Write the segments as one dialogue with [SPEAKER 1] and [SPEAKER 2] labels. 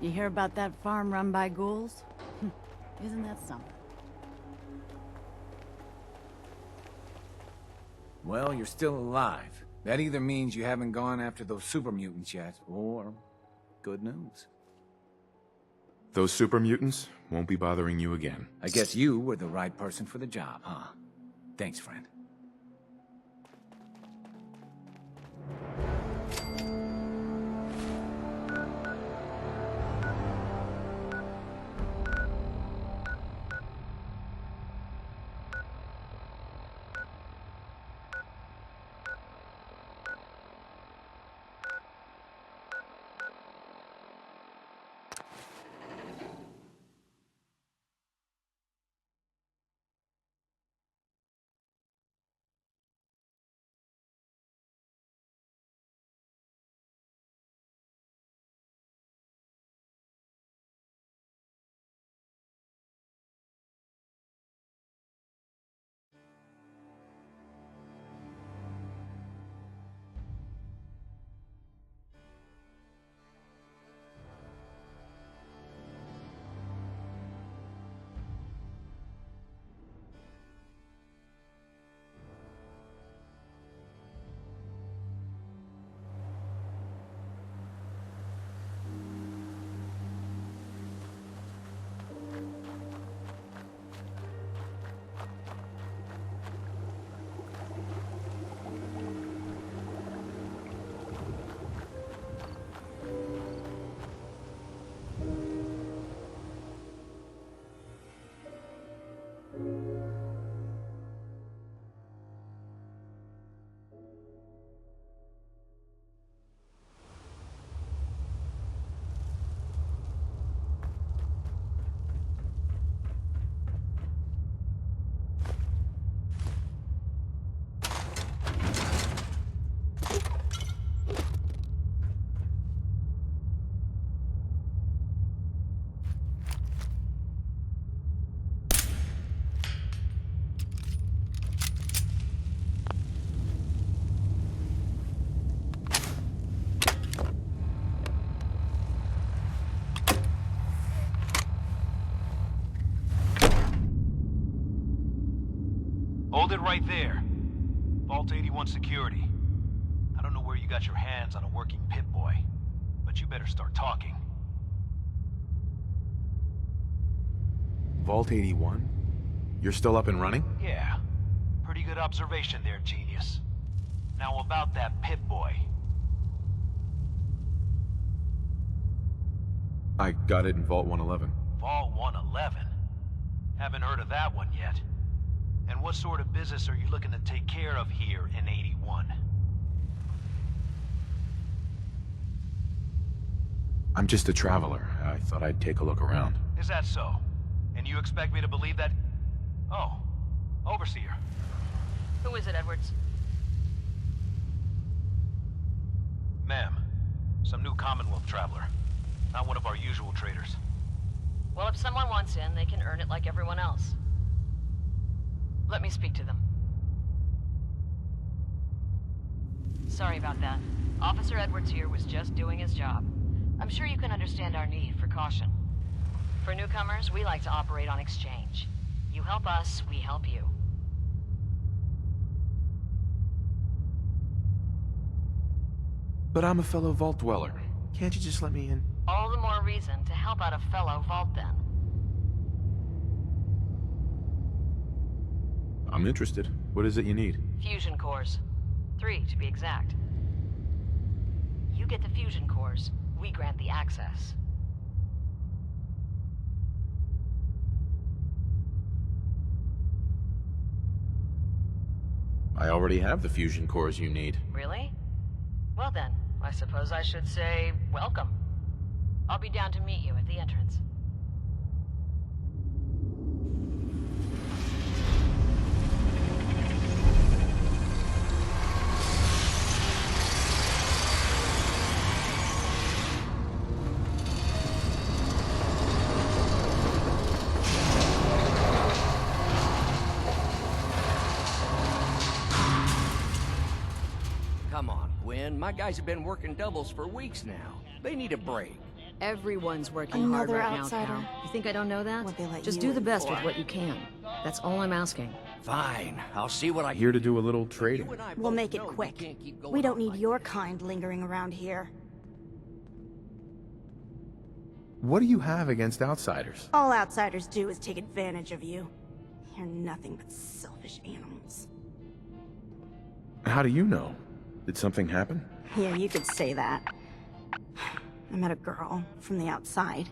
[SPEAKER 1] You hear about that farm run by ghouls? Isn't that something?
[SPEAKER 2] Well, you're still alive. That either means you haven't gone after those super mutants yet, or good news.
[SPEAKER 3] Those super mutants won't be bothering you again.
[SPEAKER 2] I guess you were the right person for the job, huh? Thanks, friend.
[SPEAKER 4] Hold it right there. Vault 81 security. I don't know where you got your hands on a working Pip-Boy, but you better start talking.
[SPEAKER 3] Vault 81? You're still up and running?
[SPEAKER 4] Yeah. Pretty good observation there, genius. Now about that Pip-Boy.
[SPEAKER 3] I got it in Vault 111.
[SPEAKER 4] Vault 111? Haven't heard of that one yet. And what sort of business are you looking to take care of here in 81?
[SPEAKER 3] I'm just a traveler. I thought I'd take a look around.
[SPEAKER 4] Is that so? And you expect me to believe that? Oh, Overseer.
[SPEAKER 5] Who is it, Edwards?
[SPEAKER 4] Ma'am, some new Commonwealth traveler. Not one of our usual traders.
[SPEAKER 5] Well, if someone wants in, they can earn it like everyone else. Let me speak to them. Sorry about that. Officer Edwards here was just doing his job. I'm sure you can understand our need for caution. For newcomers, we like to operate on exchange. You help us, we help you.
[SPEAKER 3] But I'm a fellow Vault Dweller. Can't you just let me in?
[SPEAKER 5] All the more reason to help out a fellow Vault then.
[SPEAKER 3] I'm interested. What is it you need?
[SPEAKER 5] Fusion cores. 3, to be exact. You get the fusion cores, we grant the access.
[SPEAKER 3] I already have the fusion cores you need.
[SPEAKER 5] Really? Well then, I suppose I should say, welcome. I'll be down to meet you at the entrance.
[SPEAKER 6] Come on, Gwen. My guys have been working doubles for weeks now. They need a break.
[SPEAKER 5] Everyone's working hard
[SPEAKER 6] Another
[SPEAKER 5] right
[SPEAKER 6] outsider?
[SPEAKER 5] now, pal. You think I don't know that?
[SPEAKER 6] What they let
[SPEAKER 5] Just
[SPEAKER 6] you
[SPEAKER 5] do the
[SPEAKER 6] in
[SPEAKER 5] best
[SPEAKER 6] for.
[SPEAKER 5] with what you can. That's all I'm asking.
[SPEAKER 7] Fine, I'll see what I
[SPEAKER 3] Here to do a little trading.
[SPEAKER 7] You and I
[SPEAKER 6] We'll
[SPEAKER 7] both
[SPEAKER 6] make it
[SPEAKER 7] know we
[SPEAKER 6] quick.
[SPEAKER 7] can't keep going
[SPEAKER 6] We don't
[SPEAKER 7] on
[SPEAKER 6] need
[SPEAKER 7] like
[SPEAKER 6] your
[SPEAKER 7] this.
[SPEAKER 6] kind lingering around here.
[SPEAKER 3] What do you have against outsiders?
[SPEAKER 6] All outsiders do is take advantage of you. You're nothing but selfish animals.
[SPEAKER 3] How do you know? Did something happen?
[SPEAKER 6] Yeah, you could say that. I met a girl from the outside.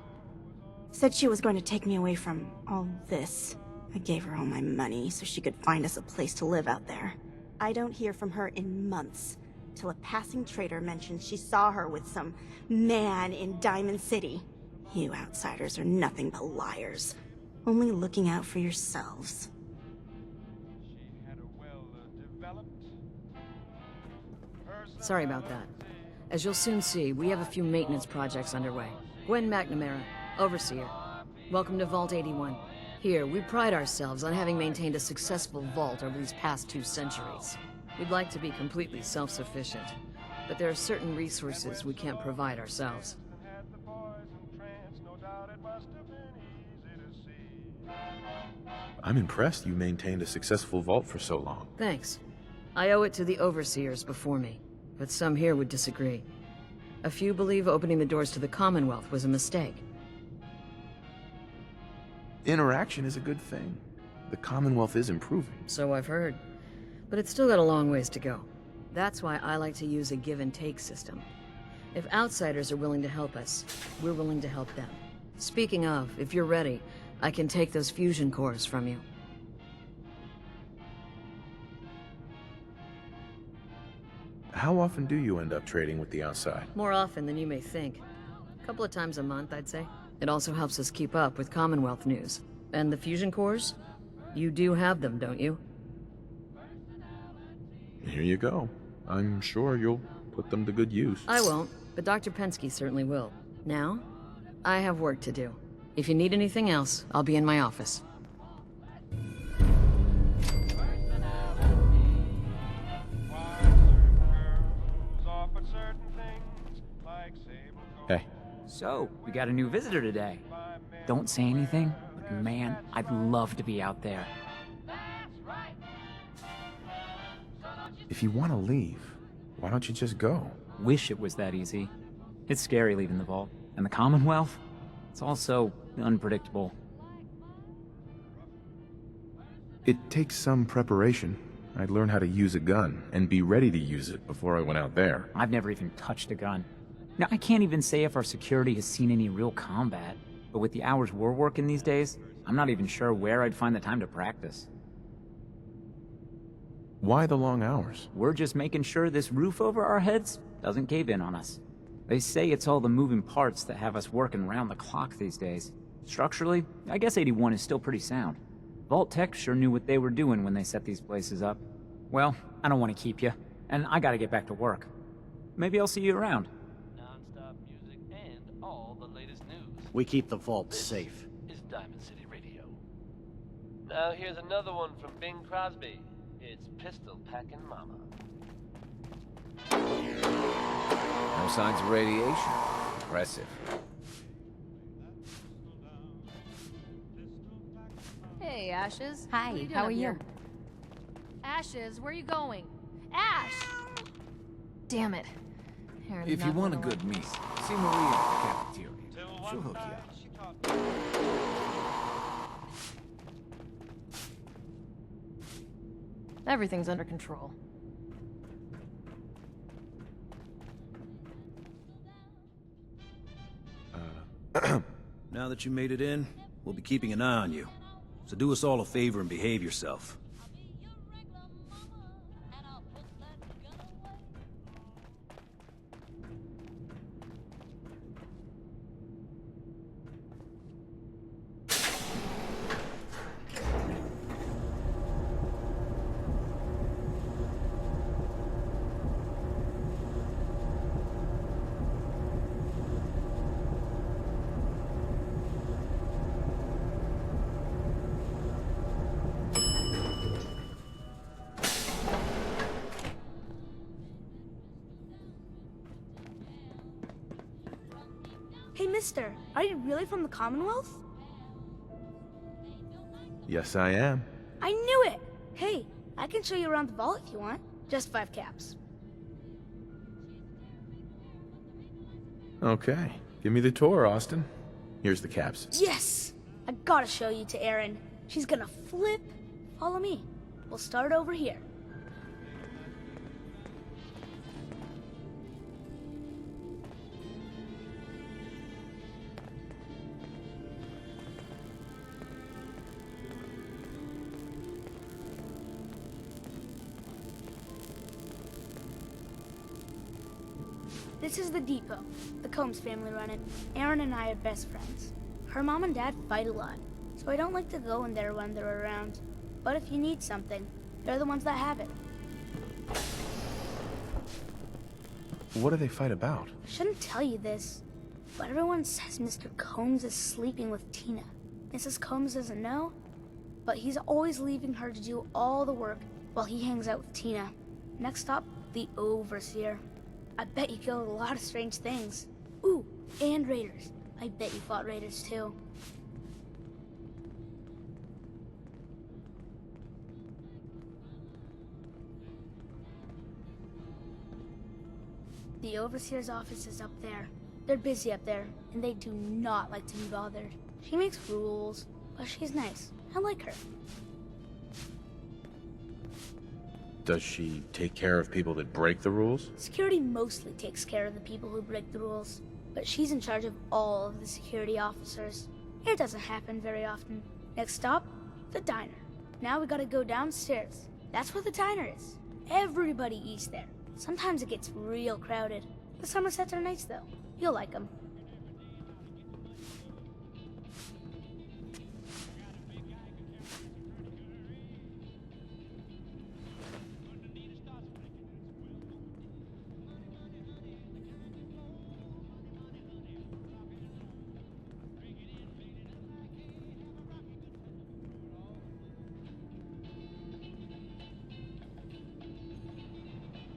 [SPEAKER 6] Said she was going to take me away from all this. I gave her all my money so she could find us a place to live out there. I don't hear from her in months, till a passing trader mentioned she saw her with some man in Diamond City. You outsiders are nothing but liars, only looking out for yourselves.
[SPEAKER 5] Sorry about that. As you'll soon see, we have a few maintenance projects underway. Gwen McNamara, Overseer. Welcome to Vault 81. Here, we pride ourselves on having maintained a successful vault over these past 2 centuries. We'd like to be completely self-sufficient, but there are certain resources we can't provide ourselves.
[SPEAKER 3] I'm impressed you maintained a successful vault for so long.
[SPEAKER 5] Thanks. I owe it to the Overseers before me, but some here would disagree. A few believe opening the doors to the Commonwealth was a mistake.
[SPEAKER 3] Interaction is a good thing. The Commonwealth is improving.
[SPEAKER 5] So I've heard. But it's still got a long ways to go. That's why I like to use a give-and-take system. If outsiders are willing to help us, we're willing to help them. Speaking of, if you're ready, I can take those fusion cores from you.
[SPEAKER 3] How often do you end up trading with the outside?
[SPEAKER 5] More often than you may think. A couple of times a month, I'd say. It also helps us keep up with Commonwealth news. And the fusion cores? You do have them, don't you?
[SPEAKER 3] Here you go. I'm sure you'll put them to good use.
[SPEAKER 5] I won't, but Dr. Pensky certainly will. Now, I have work to do. If you need anything else, I'll be in my office.
[SPEAKER 3] Hey,
[SPEAKER 8] So, we got a new visitor today. Don't say anything, but man, I'd love to be out there.
[SPEAKER 3] if you want to leave, why don't you just go?
[SPEAKER 8] Wish it was that easy. It's scary leaving the vault. And the Commonwealth? It's also unpredictable.
[SPEAKER 3] It takes some preparation. I'd learn how to use a gun and be ready to use it before I went out there.
[SPEAKER 8] I've never even touched a gun. Now, I can't even say if our security has seen any real combat, but with the hours we're working these days, I'm not even sure where I'd find the time to practice.
[SPEAKER 3] Why the long hours?
[SPEAKER 8] We're just making sure this roof over our heads doesn't cave in on us. They say it's all the moving parts that have us working round the clock these days. Structurally, I guess 81 is still pretty sound. Vault Tech sure knew what they were doing when they set these places up. Well, I don't want to keep you, and I gotta get back to work. Maybe I'll see you around.
[SPEAKER 9] Non-stop music and all the latest news.
[SPEAKER 7] We keep the vault safe.
[SPEAKER 9] Is Diamond City Radio. Now here's another one from Bing Crosby. It's Pistol Packin' Mama.
[SPEAKER 2] No signs of radiation. Impressive.
[SPEAKER 10] Hey, Ashes.
[SPEAKER 6] Hi,
[SPEAKER 10] What
[SPEAKER 6] how are
[SPEAKER 10] doing
[SPEAKER 6] you?
[SPEAKER 10] up here? Ashes, where are you going? Ash! Damn it. Aaron's
[SPEAKER 2] If you
[SPEAKER 10] not
[SPEAKER 2] want a
[SPEAKER 10] gonna
[SPEAKER 2] good
[SPEAKER 10] like-
[SPEAKER 2] meal, see Maria at the cafeteria. She'll hook you up.
[SPEAKER 10] Everything's under control.
[SPEAKER 11] Now that you made it in, we'll be keeping an eye on you. So do us all a favor and behave yourself.
[SPEAKER 12] mister, are you really from the Commonwealth?
[SPEAKER 3] Yes, I am.
[SPEAKER 12] I knew it! Hey, I can show you around the vault if you want. Just 5 caps.
[SPEAKER 3] Okay. Give me the tour, Austin. Here's the caps.
[SPEAKER 12] Yes! I gotta show you to Erin. She's gonna flip. Follow me. We'll start over here. This is the depot. The Combs family run it. Erin and I are best friends. Her mom and dad fight a lot, so I don't like to go in there when they're around. But if you need something, they're the ones that have it.
[SPEAKER 3] What do they fight about?
[SPEAKER 12] I shouldn't tell you this, but everyone says Mr. Combs is sleeping with Tina. Mrs. Combs doesn't know, but he's always leaving her to do all the work while he hangs out with Tina. Next up, the Overseer. I bet you killed a lot of strange things. Ooh, and raiders. I bet you fought raiders too. The Overseer's office is up there. They're busy up there, and they do not like to be bothered. She makes rules, but she's nice. I like her.
[SPEAKER 3] Does she take care of people that break the rules?
[SPEAKER 12] Security mostly takes care of the people who break the rules, but she's in charge of all of the security officers. It doesn't happen very often. Next stop, the diner. Now we gotta go downstairs. That's where the diner is. Everybody eats there. Sometimes it gets real crowded. The Somersets are nice though. You'll like them.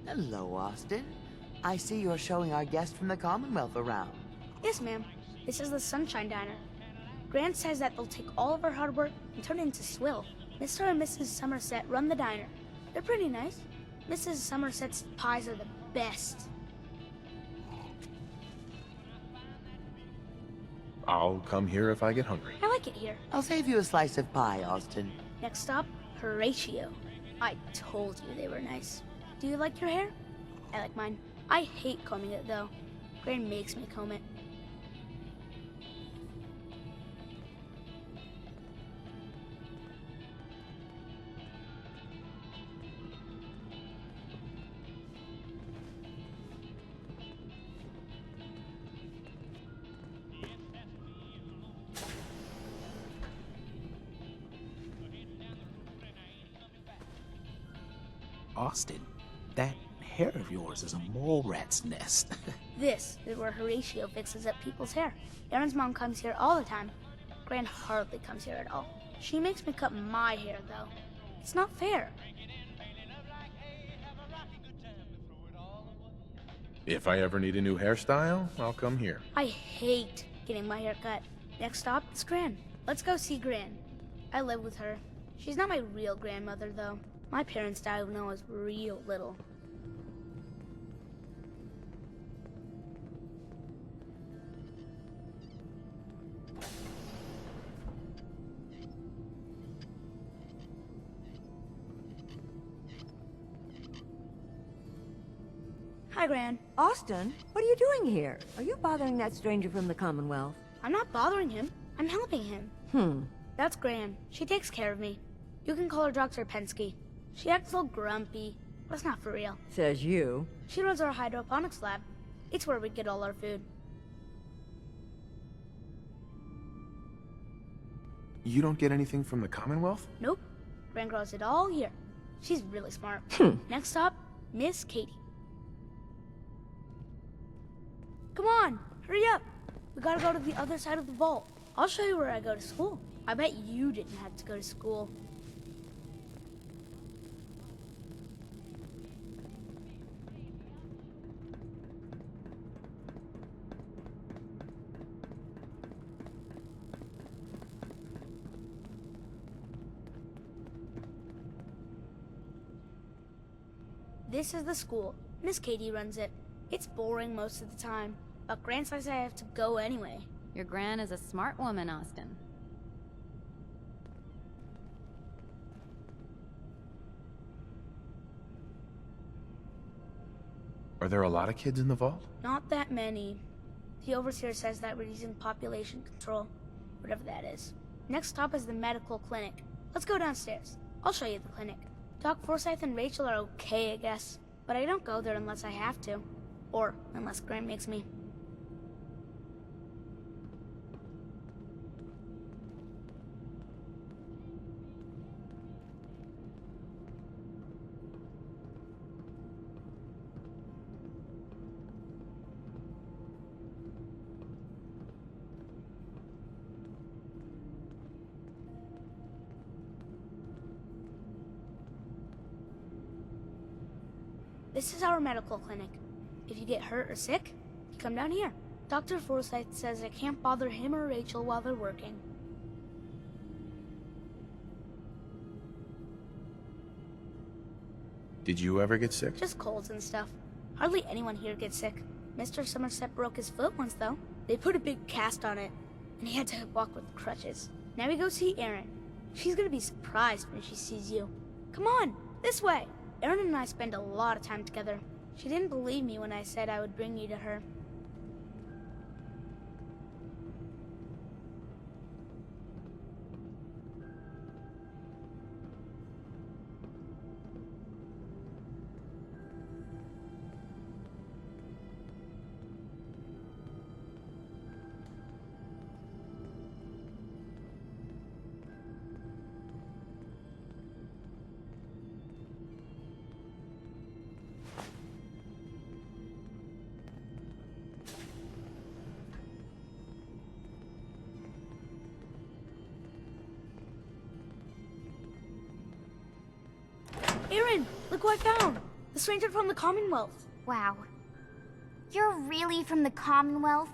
[SPEAKER 13] Hello, Austin. I see you're showing our guest from the Commonwealth around.
[SPEAKER 12] Yes, ma'am. This is the Sunshine Diner. Grant says that they'll take all of our hard work and turn it into swill. Mr. and Mrs. Somerset run the diner. They're pretty nice. Mrs. Somerset's pies are the best.
[SPEAKER 3] I'll come here if I get hungry.
[SPEAKER 12] I like it here.
[SPEAKER 13] I'll save you a slice of pie, Austin.
[SPEAKER 12] Next stop, Horatio. I told you they were nice. Do you like your hair? I like mine. I hate combing it though. Gran makes me comb it.
[SPEAKER 14] Austin, that hair of yours is a mole rat's nest.
[SPEAKER 12] This is where Horatio fixes up people's hair. Aaron's mom comes here all the time. Gran hardly comes here at all. She makes me cut my hair, though. It's not fair.
[SPEAKER 3] If I ever need a new hairstyle, I'll come here.
[SPEAKER 12] I hate getting my hair cut. Next stop is Gran. Let's go see Gran. I live with her. She's not my real grandmother, though. My parents died when I was real little. Hi, Gran.
[SPEAKER 15] Austin, what are you doing here? Are you bothering that stranger from the Commonwealth?
[SPEAKER 12] I'm not bothering him. I'm helping him. That's Gran. She takes care of me. You can call her Dr. Pensky. She acts all grumpy, but it's not for real.
[SPEAKER 15] Says you.
[SPEAKER 12] She runs our hydroponics lab. It's where we get all our food.
[SPEAKER 3] You don't get anything from the Commonwealth?
[SPEAKER 12] Nope. Gran grows it all here. She's really smart. Next stop, Miss Katie. Come on, hurry up. We gotta go to the other side of the vault. I'll show you where I go to school. I bet you didn't have to go to school. This is the school. Miss Katie runs it. It's boring most of the time, but Gran says I have to go anyway.
[SPEAKER 1] Your Gran is a smart woman, Austin.
[SPEAKER 3] Are there a lot of kids in the vault?
[SPEAKER 12] Not that many. The overseer says that we're using population control, whatever that is. Next stop is the medical clinic. Let's go downstairs. I'll show you the clinic. Doc Forsyth and Rachel are okay, I guess. But I don't go there unless I have to. Or unless Grant makes me. This is our medical clinic. If you get hurt or sick, you come down here. Dr. Forsyth says I can't bother him or Rachel while they're working.
[SPEAKER 3] Did you ever get sick?
[SPEAKER 12] Just colds and stuff. Hardly anyone here gets sick. Mr. Somerset broke his foot once, though. They put a big cast on it, and he had to walk with crutches. Now we go see Erin. She's gonna be surprised when she sees you. Come on, this way. Erin and I spend a lot of time together. She didn't believe me when I said I would bring you to her. Erin, look what I found! The stranger from the Commonwealth.
[SPEAKER 16] Wow. You're really from the Commonwealth?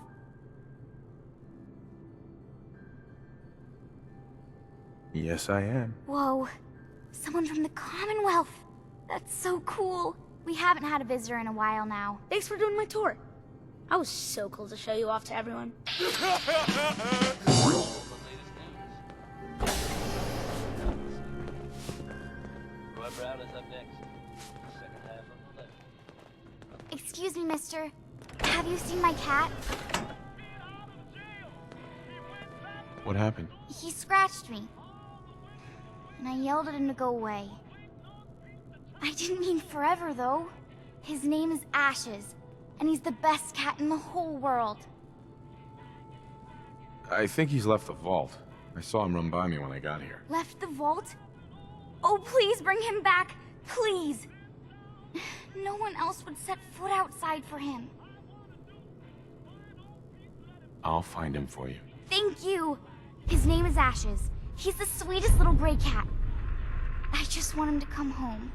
[SPEAKER 3] Yes, I am.
[SPEAKER 16] Whoa. Someone from the Commonwealth. That's so cool. We haven't had a visitor in a while now.
[SPEAKER 12] Thanks for doing my tour. I was so cool to show you off to everyone.
[SPEAKER 9] Brown is up next. Second half of the left.
[SPEAKER 16] Excuse me, mister. Have you seen my cat?
[SPEAKER 3] What happened?
[SPEAKER 16] He scratched me. And I yelled at him to go away. I didn't mean forever, though. His name is Ashes, and he's the best cat in the whole world.
[SPEAKER 3] I think he's left the vault. I saw him run by me when I got here.
[SPEAKER 16] Left the vault? Oh, please bring him back. Please. No one else would set foot outside for him.
[SPEAKER 3] I'll find him for you.
[SPEAKER 16] Thank you. His name is Ashes. He's the sweetest little gray cat. I just want him to come home.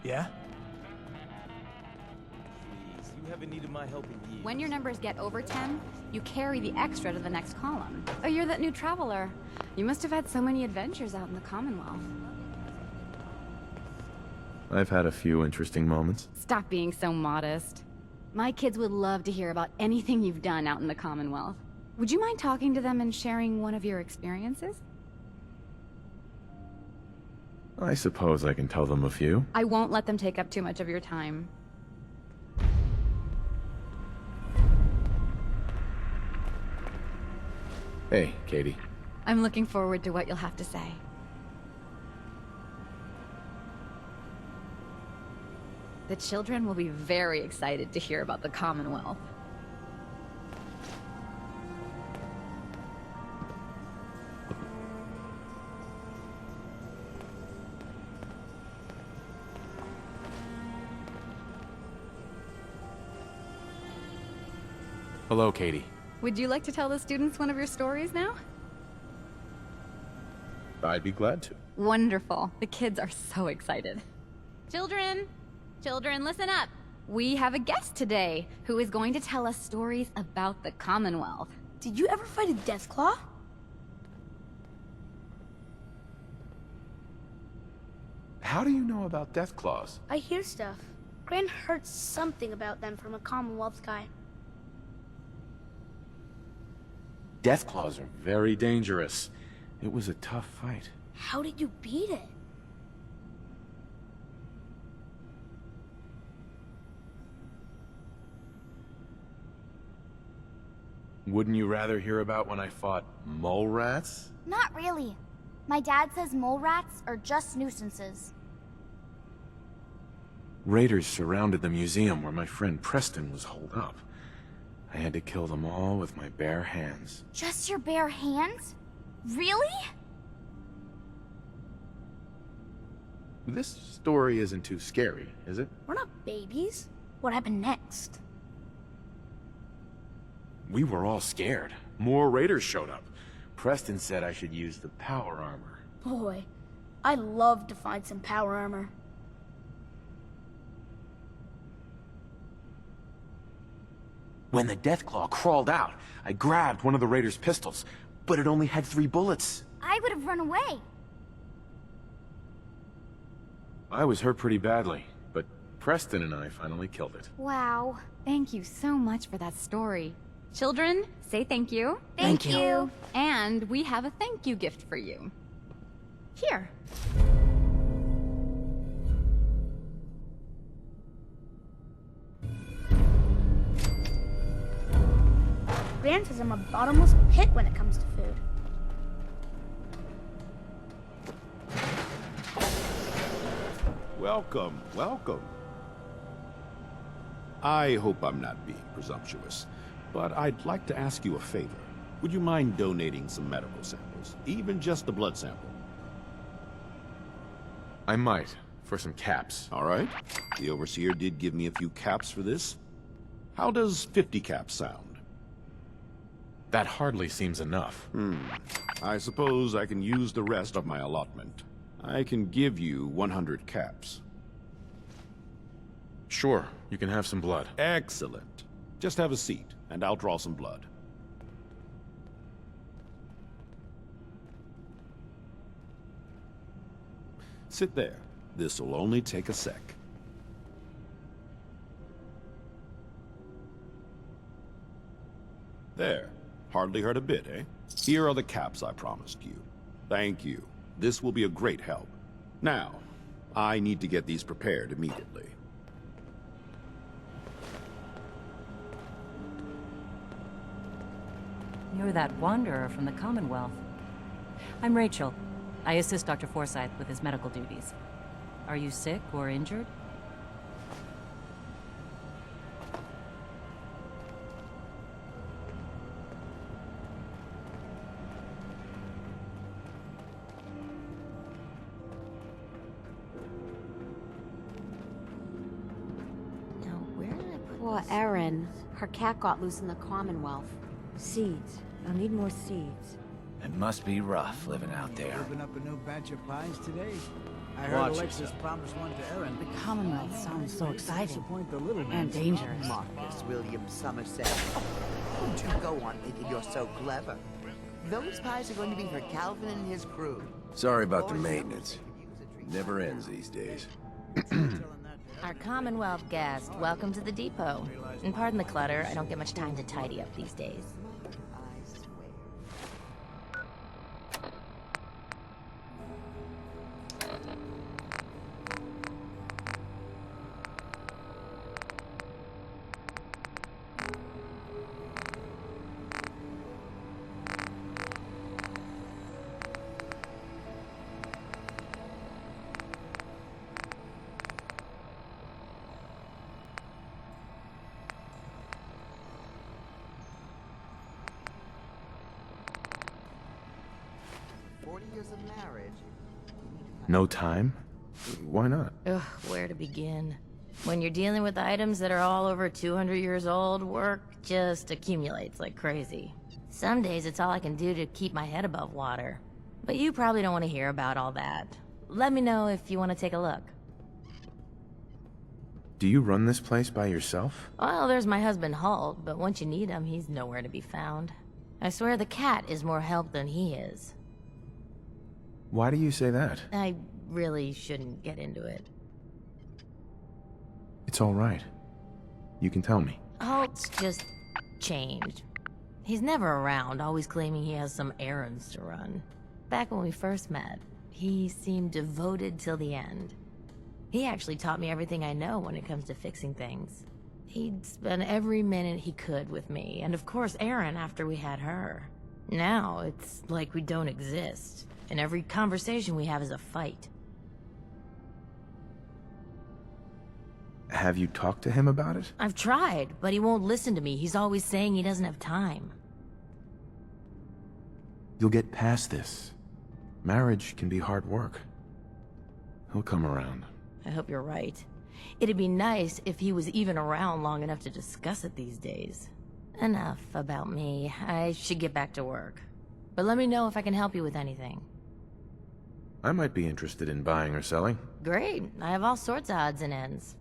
[SPEAKER 17] Yeah? Please, you haven't needed my help in years.
[SPEAKER 1] When your numbers get over 10, you carry the extra to the next column. Oh, you're that new traveler. You must have had so many adventures out in the Commonwealth.
[SPEAKER 3] I've had a few interesting moments.
[SPEAKER 1] Stop being so modest. My kids would love to hear about anything you've done out in the Commonwealth. Would you mind talking to them and sharing one of your experiences?
[SPEAKER 3] I suppose I can tell them a few.
[SPEAKER 1] I won't let them take up too much of your time.
[SPEAKER 3] Hey, Katie.
[SPEAKER 1] I'm looking forward to what you'll have to say. The children will be very excited to hear about the Commonwealth.
[SPEAKER 3] Hello, Katie.
[SPEAKER 1] Would you like to tell the students one of your stories now?
[SPEAKER 3] I'd be glad to.
[SPEAKER 1] Wonderful. The kids are so excited. Children! Children, listen up. We have a guest today who is going to tell us stories about the Commonwealth.
[SPEAKER 12] Did you ever fight a Deathclaw?
[SPEAKER 3] How do you know about death claws?
[SPEAKER 12] I hear stuff. Gran heard something about them from a Commonwealth guy.
[SPEAKER 3] Death claws are very dangerous. It was a tough fight.
[SPEAKER 12] How did you beat it?
[SPEAKER 3] Wouldn't you rather hear about when I fought mole rats?
[SPEAKER 16] Not really. My dad says mole rats are just nuisances.
[SPEAKER 3] Raiders surrounded the museum where my friend Preston was holed up. I had to kill them all with my bare hands.
[SPEAKER 16] Just your bare hands? Really?
[SPEAKER 3] This story isn't too scary, is it?
[SPEAKER 12] We're not babies. What happened next?
[SPEAKER 3] We were all scared. More raiders showed up. Preston said I should use the power armor.
[SPEAKER 12] Boy, I'd love to find some power armor.
[SPEAKER 3] When the Deathclaw crawled out, I grabbed one of the raiders' pistols, but it only had 3 bullets.
[SPEAKER 16] I would have run away.
[SPEAKER 3] I was hurt pretty badly, but Preston and I finally killed it.
[SPEAKER 1] Wow. Thank you so much for that story. Children, say thank you.
[SPEAKER 16] Thank you.
[SPEAKER 1] And we have a thank you gift for you. Here.
[SPEAKER 12] Gran says I'm a bottomless pit when it comes to food.
[SPEAKER 18] Welcome, welcome. I hope I'm not being presumptuous, but I'd like to ask you a favor. Would you mind donating some medical samples, even just a blood sample?
[SPEAKER 3] I might, for some caps.
[SPEAKER 18] All right. The Overseer did give me a few caps for this. How does 50 caps sound?
[SPEAKER 3] That hardly seems enough.
[SPEAKER 18] I suppose I can use the rest of my allotment. I can give you 100 caps.
[SPEAKER 3] Sure, you can have some blood.
[SPEAKER 18] Excellent. Just have a seat, and I'll draw some blood. Sit there. This'll only take a sec. There. Hardly hurt a bit, eh? Here are the caps I promised you. Thank you. This will be a great help. Now, I need to get these prepared immediately.
[SPEAKER 19] You're that wanderer from the Commonwealth. I'm Rachel. I assist Dr. Forsyth with his medical duties. Are you sick or injured?
[SPEAKER 15] Poor Erin. Her cat got loose in the Commonwealth. Seeds. I'll need more seeds.
[SPEAKER 2] It must be rough living out there.
[SPEAKER 20] Open up a new batch of pies today. I heard Alexis promised one to Erin.
[SPEAKER 13] The Commonwealth sounds so exciting.
[SPEAKER 20] The little
[SPEAKER 13] And dangerous. Marcus William Somerset. Don't you go on thinking you're so clever. Those pies are going to be for Calvin and his crew.
[SPEAKER 21] Sorry about the maintenance. Never ends these days.
[SPEAKER 22] Our Commonwealth guest, welcome to the depot. And pardon the clutter, I don't get much time to tidy up these days.
[SPEAKER 3] No time? Why not?
[SPEAKER 22] Ugh, where to begin? When you're dealing with items that are all over 200 years old, work just accumulates like crazy. Some days it's all I can do to keep my head above water. But you probably don't want to hear about all that. Let me know if you want to take a look.
[SPEAKER 3] Do you run this place by yourself?
[SPEAKER 22] Well, there's my husband Halt, but once you need him, he's nowhere to be found. I swear the cat is more help than he is.
[SPEAKER 3] Why do you say that?
[SPEAKER 22] I really shouldn't get into it.
[SPEAKER 3] It's all right. You can tell me.
[SPEAKER 22] Halt's just changed. He's never around, always claiming he has some errands to run. Back when we first met, he seemed devoted till the end. He actually taught me everything I know when it comes to fixing things. He'd spend every minute he could with me, and of course Erin after we had her. Now, it's like we don't exist, and every conversation we have is a fight.
[SPEAKER 3] Have you talked to him about it?
[SPEAKER 22] I've tried, but he won't listen to me. He's always saying he doesn't have time.
[SPEAKER 3] You'll get past this. Marriage can be hard work. He'll come around.
[SPEAKER 22] I hope you're right. It'd be nice if he was even around long enough to discuss it these days. Enough about me. I should get back to work. But let me know if I can help you with anything.
[SPEAKER 3] I might be interested in buying or selling.
[SPEAKER 22] Great. I have all sorts of odds and ends.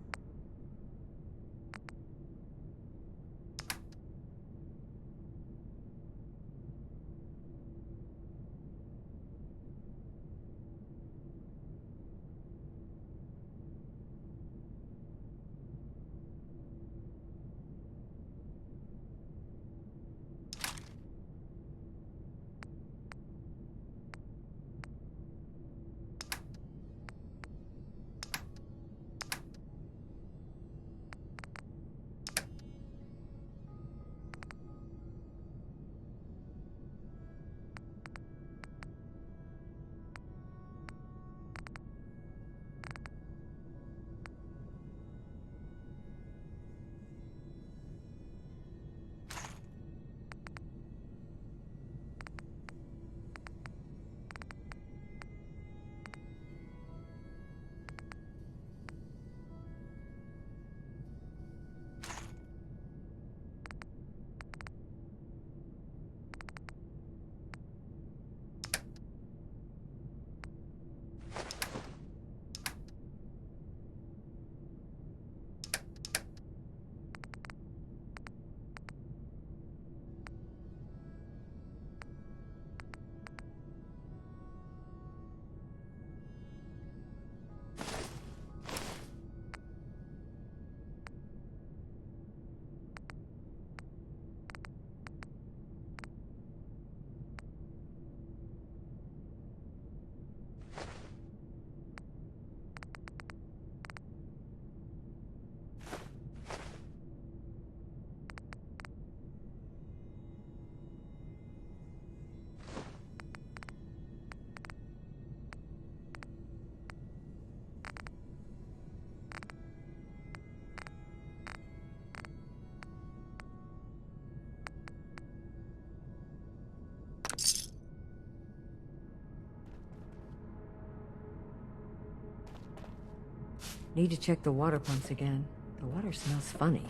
[SPEAKER 15] Need to check the water pumps again. The water smells funny.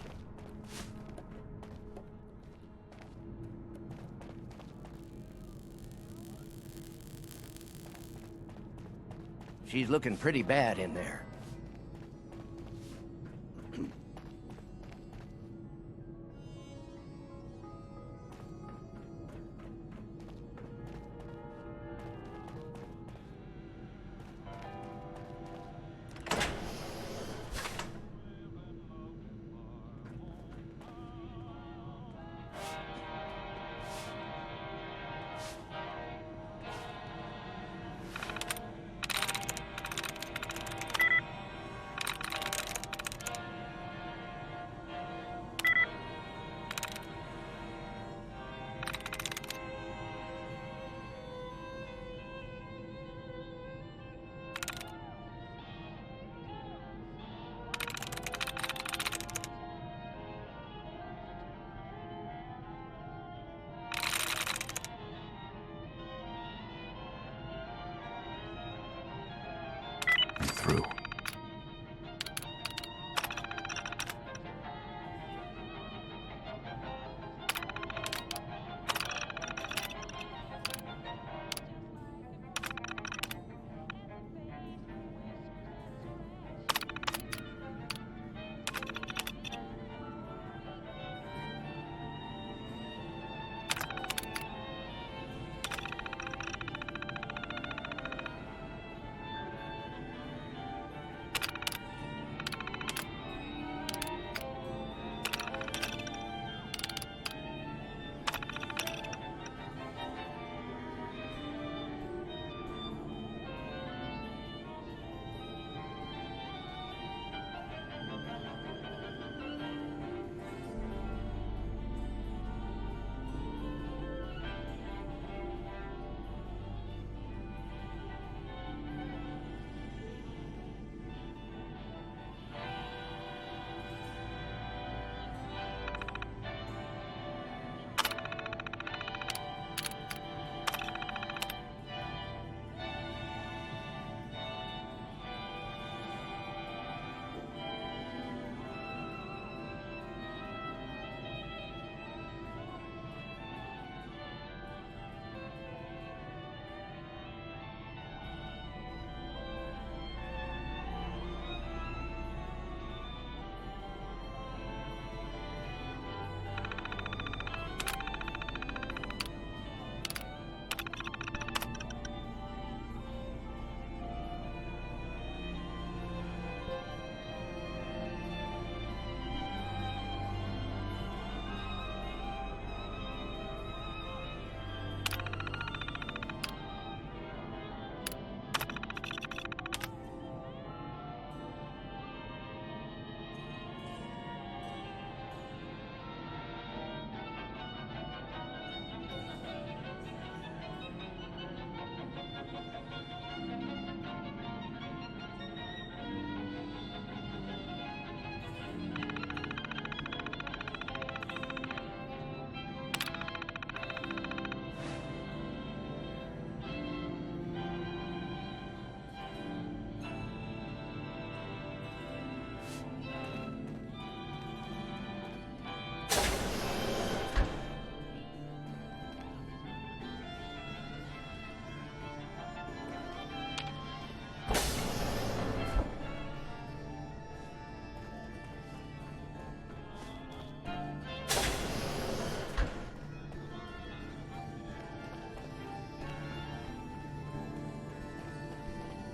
[SPEAKER 14] She's looking pretty bad in there.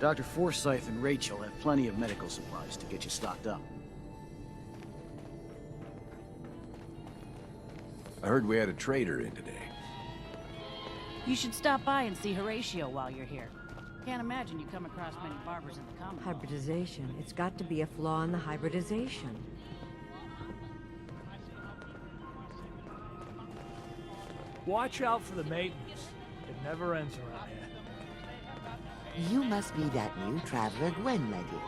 [SPEAKER 20] Dr. Forsyth and Rachel have plenty of medical supplies to get you stocked up.
[SPEAKER 21] I heard we had a trader in today.
[SPEAKER 4] You should stop by and see Horatio while you're here. Can't imagine you come across many barbers in the Commonwealth.
[SPEAKER 15] Hybridization. It's got to be a flaw in the hybridization.
[SPEAKER 17] Watch out for the maintenance. It never ends around here.
[SPEAKER 13] You must be that new traveler Gwen met you.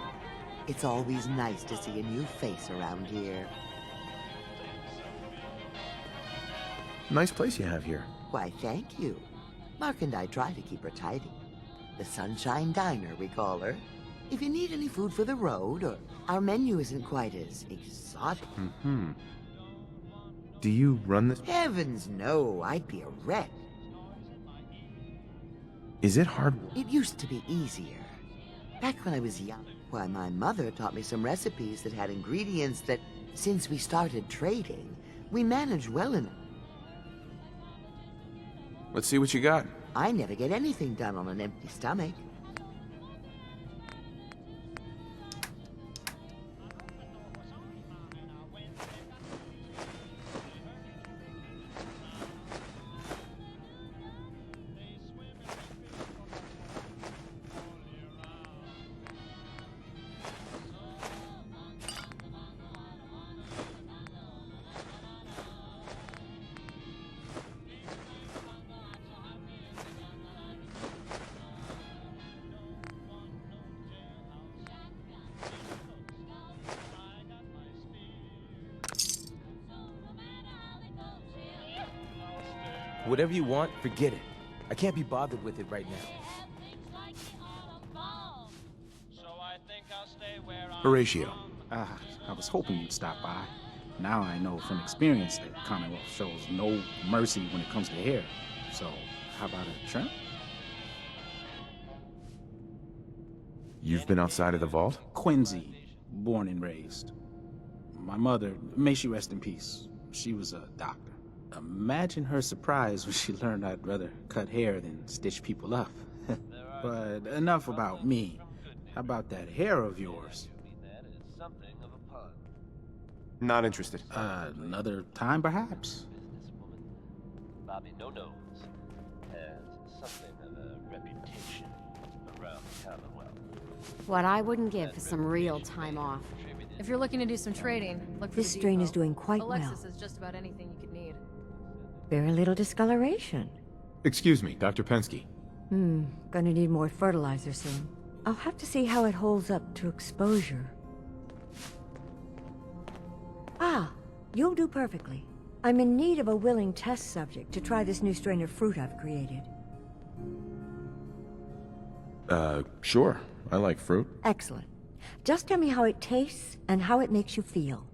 [SPEAKER 13] It's always nice to see a new face around here.
[SPEAKER 3] Nice place you have here.
[SPEAKER 13] Why, thank you. Mark and I try to keep her tidy. The Sunshine Diner, we call her. If you need any food for the road, or our menu isn't quite as exotic.
[SPEAKER 3] Mm-hmm. Do you run this?
[SPEAKER 13] Heavens no, I'd be a wreck.
[SPEAKER 3] Is it hard?
[SPEAKER 13] It used to be easier. Back when I was young, why, my mother taught me some recipes that had ingredients that, since we started trading, we managed well enough.
[SPEAKER 3] Let's see what you got.
[SPEAKER 13] I never get anything done on an empty stomach.
[SPEAKER 17] Whatever you want, forget it. I can't be bothered with it right now.
[SPEAKER 14] Horatio. I was hoping you'd stop by. Now I know from experience that Commonwealth shows no mercy when it comes to hair. So, how about a trim?
[SPEAKER 3] You've been outside of the vault?
[SPEAKER 14] Quincy, born and raised. My mother, may she rest in peace, she was a doctor. Imagine her surprise when she learned I'd rather cut hair than stitch people up. But enough about me. How about that hair of yours?
[SPEAKER 3] Not interested.
[SPEAKER 14] Another time, perhaps?
[SPEAKER 9] Bobby No-Nose has something of a reputation around the Commonwealth.
[SPEAKER 15] What I wouldn't give for some real time off.
[SPEAKER 10] If you're looking to do some trading, look for
[SPEAKER 15] This
[SPEAKER 10] the
[SPEAKER 15] strain
[SPEAKER 10] depot.
[SPEAKER 15] is doing quite
[SPEAKER 10] Alexis
[SPEAKER 15] well.
[SPEAKER 10] has just about anything you could need.
[SPEAKER 15] Very little discoloration.
[SPEAKER 3] Excuse me, Dr. Pensky.
[SPEAKER 15] Gonna need more fertilizer soon. I'll have to see how it holds up to exposure. Ah, you'll do perfectly. I'm in need of a willing test subject to try this new strain of fruit I've created.
[SPEAKER 3] Sure. I like fruit.
[SPEAKER 15] Excellent. Just tell me how it tastes and how it makes you feel.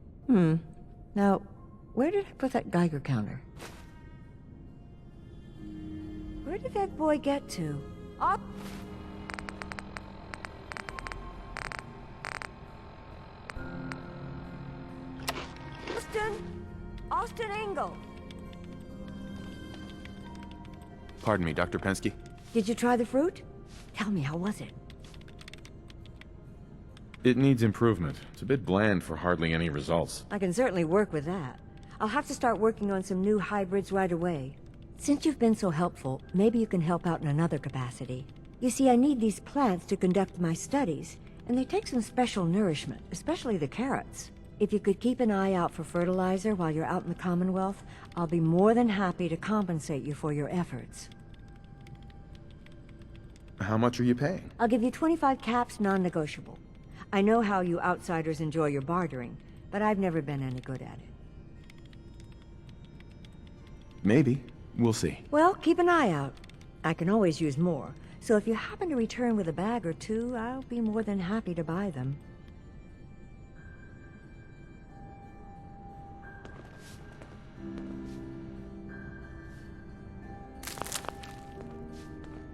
[SPEAKER 15] Now, where did I put that Geiger counter? Where did that boy get to? Oh. Austin Engel.
[SPEAKER 3] Pardon me, Dr. Pensky.
[SPEAKER 15] Did you try the fruit? Tell me, how was it?
[SPEAKER 3] It needs improvement. It's a bit bland for hardly any results.
[SPEAKER 15] I can certainly work with that. I'll have to start working on some new hybrids right away. Since you've been so helpful, maybe you can help out in another capacity. You see, I need these plants to conduct my studies, and they take some special nourishment, especially the carrots. If you could keep an eye out for fertilizer while you're out in the Commonwealth, I'll be more than happy to compensate you for your efforts.
[SPEAKER 3] How much are you paying?
[SPEAKER 15] I'll give you 25 caps, non-negotiable. I know how you outsiders enjoy your bartering, but I've never been any good at it.
[SPEAKER 3] Maybe. We'll see.
[SPEAKER 15] Well, keep an eye out. I can always use more, so if you happen to return with a bag or two, I'll be more than happy to buy them.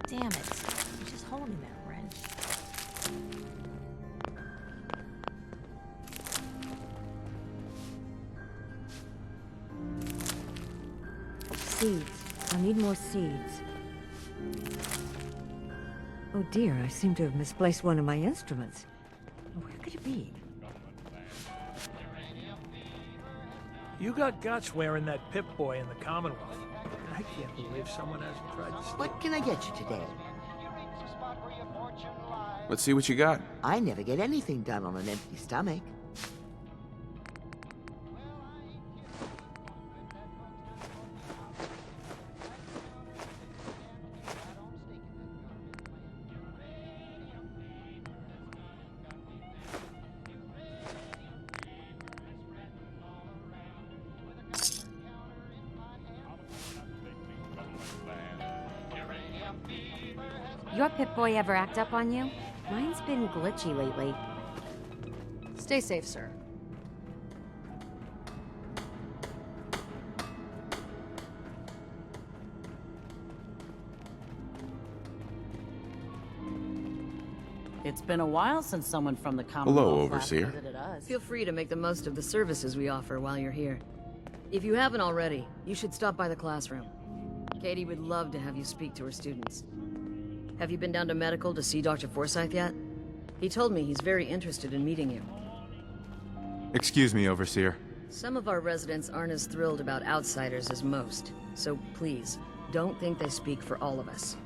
[SPEAKER 22] Damn it. You're just holding that wrench.
[SPEAKER 15] Seeds. I'll need more seeds. Oh dear, I seem to have misplaced one of my instruments. Where could it be?
[SPEAKER 17] You got guts wearing that Pip-Boy in the Commonwealth. I can't believe someone hasn't tried to steal.
[SPEAKER 13] What can I get you today?
[SPEAKER 3] Let's see what you got.
[SPEAKER 13] I never get anything done on an empty stomach.
[SPEAKER 1] Your Pip-Boy ever act up on you? Mine's been glitchy lately.
[SPEAKER 10] Stay safe, sir.
[SPEAKER 4] It's been a while since someone from the Commonwealth
[SPEAKER 3] Hello,
[SPEAKER 4] last
[SPEAKER 3] Overseer.
[SPEAKER 4] visited us.
[SPEAKER 5] Feel free to make the most of the services we offer while you're here. If you haven't already, you should stop by the classroom. Katie would love to have you speak to her students. Have you been down to medical to see Dr. Forsyth yet? He told me he's very interested in meeting you.
[SPEAKER 3] Excuse me, Overseer.
[SPEAKER 5] Some of our residents aren't as thrilled about outsiders as most, so please, don't think they speak for all of us.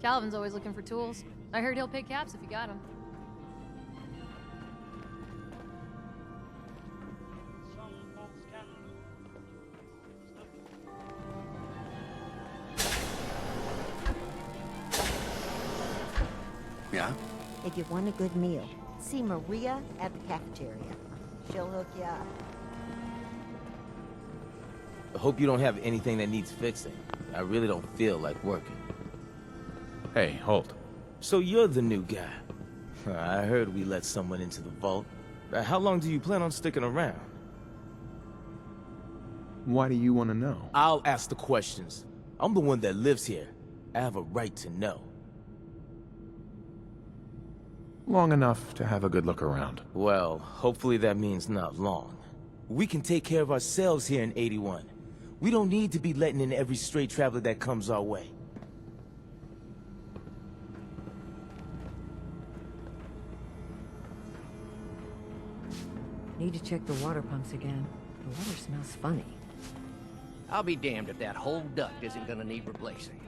[SPEAKER 10] Calvin's always looking for tools. I heard he'll pay caps if you got them.
[SPEAKER 21] Yeah?
[SPEAKER 15] If you want a good meal, see Maria at the cafeteria. She'll hook you up.
[SPEAKER 8] I hope you don't have anything that needs fixing. I really don't feel like working.
[SPEAKER 3] Hey, hold.
[SPEAKER 8] So you're the new guy. I heard we let someone into the vault. How long do you plan on sticking around?
[SPEAKER 3] Why do you want to know?
[SPEAKER 8] I'll ask the questions. I'm the one that lives here. I have a right to know.
[SPEAKER 3] Long enough to have a good look around.
[SPEAKER 8] Well, hopefully that means not long. We can take care of ourselves here in 81. We don't need to be letting in every stray traveler that comes our way.
[SPEAKER 15] Need to check the water pumps again. The water smells funny.
[SPEAKER 7] I'll be damned if that whole duct isn't gonna need replacing.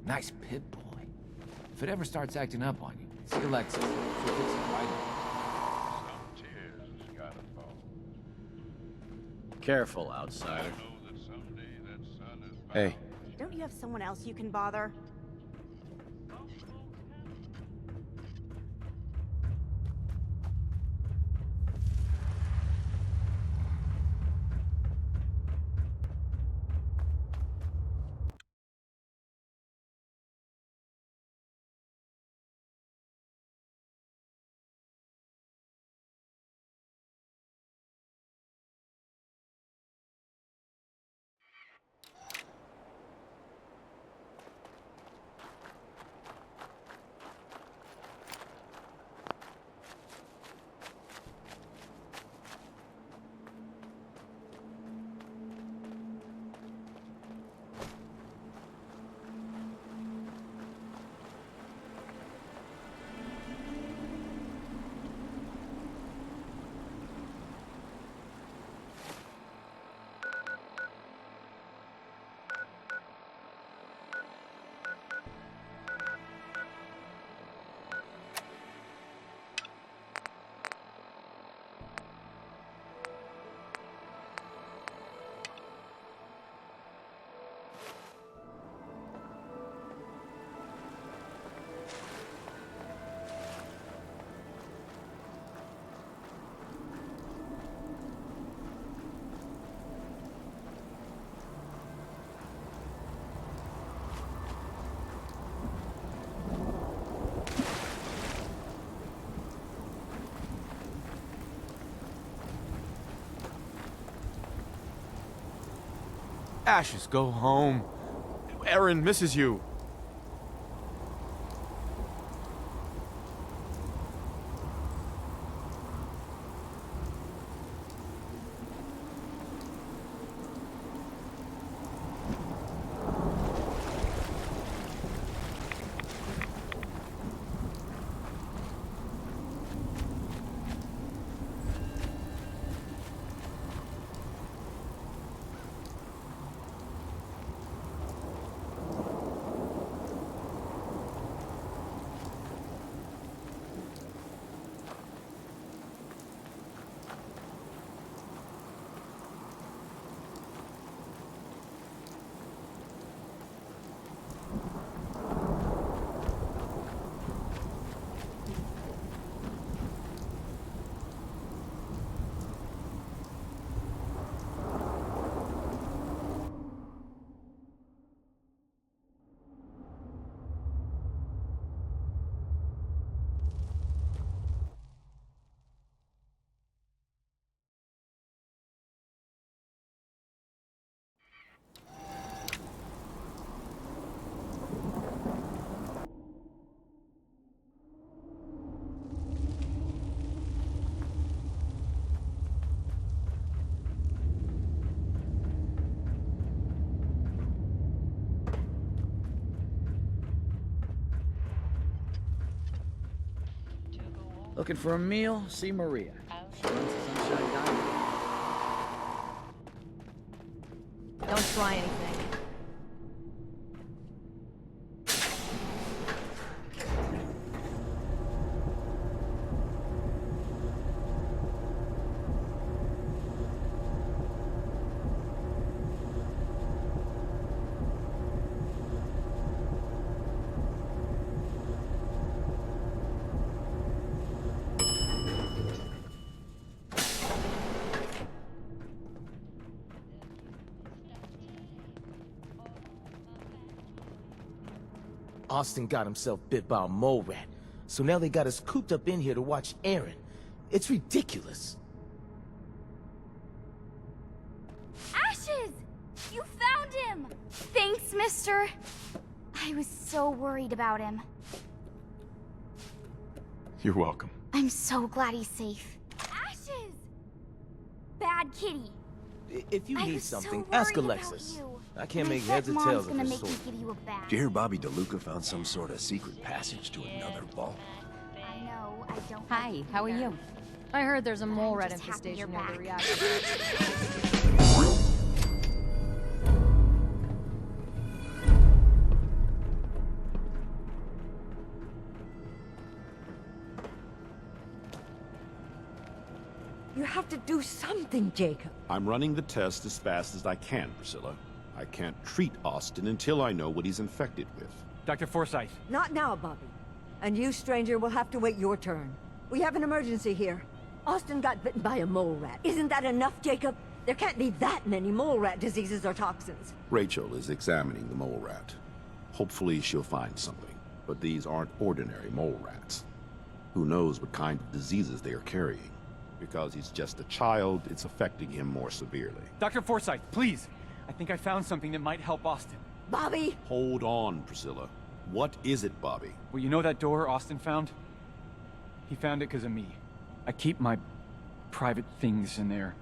[SPEAKER 2] Nice Pip-Boy. If it ever starts acting up on you, see Alexa. She'll fix it right
[SPEAKER 7] Careful, outsider.
[SPEAKER 3] Hey.
[SPEAKER 6] Don't you have someone else you can bother?
[SPEAKER 3] Ashes, go home. Aaron misses you.
[SPEAKER 20] Looking for a meal? See Maria. She runs the Sunshine Diner.
[SPEAKER 10] Don't try anything.
[SPEAKER 8] Austin got himself bit by a mole rat, so now they got us cooped up in here to watch Aaron. It's ridiculous.
[SPEAKER 11] Ashes! You found him! Thanks, mister. I was so worried about him.
[SPEAKER 3] You're welcome.
[SPEAKER 11] I'm so glad he's safe. Ashes! Bad kitty.
[SPEAKER 8] If you need something,
[SPEAKER 11] so
[SPEAKER 8] ask
[SPEAKER 11] worried
[SPEAKER 8] Alexis.
[SPEAKER 11] about you.
[SPEAKER 8] I can't
[SPEAKER 11] And
[SPEAKER 8] make
[SPEAKER 11] I
[SPEAKER 8] heads or
[SPEAKER 11] bet
[SPEAKER 8] tails
[SPEAKER 11] Mom's
[SPEAKER 8] of
[SPEAKER 11] gonna
[SPEAKER 8] this
[SPEAKER 11] make
[SPEAKER 8] sort.
[SPEAKER 11] me give you a bath.
[SPEAKER 21] Did you hear Bobby DeLuca found some sort of secret passage to another vault?
[SPEAKER 11] I know, I don't.
[SPEAKER 10] Hi, how are you? I heard there's a mole rat infestation near the reactor.
[SPEAKER 15] You have to do something, Jacob.
[SPEAKER 18] I'm running the test as fast as I can, Priscilla. I can't treat Austin until I know what he's infected with.
[SPEAKER 17] Dr. Forsyth.
[SPEAKER 15] Not now, Bobby. And you, stranger, will have to wait your turn. We have an emergency here. Austin got bitten by a mole rat. Isn't that enough, Jacob? There can't be that many mole rat diseases or toxins.
[SPEAKER 18] Rachel is examining the mole rat. Hopefully she'll find something. But these aren't ordinary mole rats. Who knows what kind of diseases they are carrying? Because he's just a child, it's affecting him more severely.
[SPEAKER 17] Dr. Forsyth, please. I think I found something that might help Austin.
[SPEAKER 15] Bobby!
[SPEAKER 18] Hold on, Priscilla. What is it, Bobby?
[SPEAKER 17] Well, you know that door Austin found? He found it because of me. I keep my private things in there.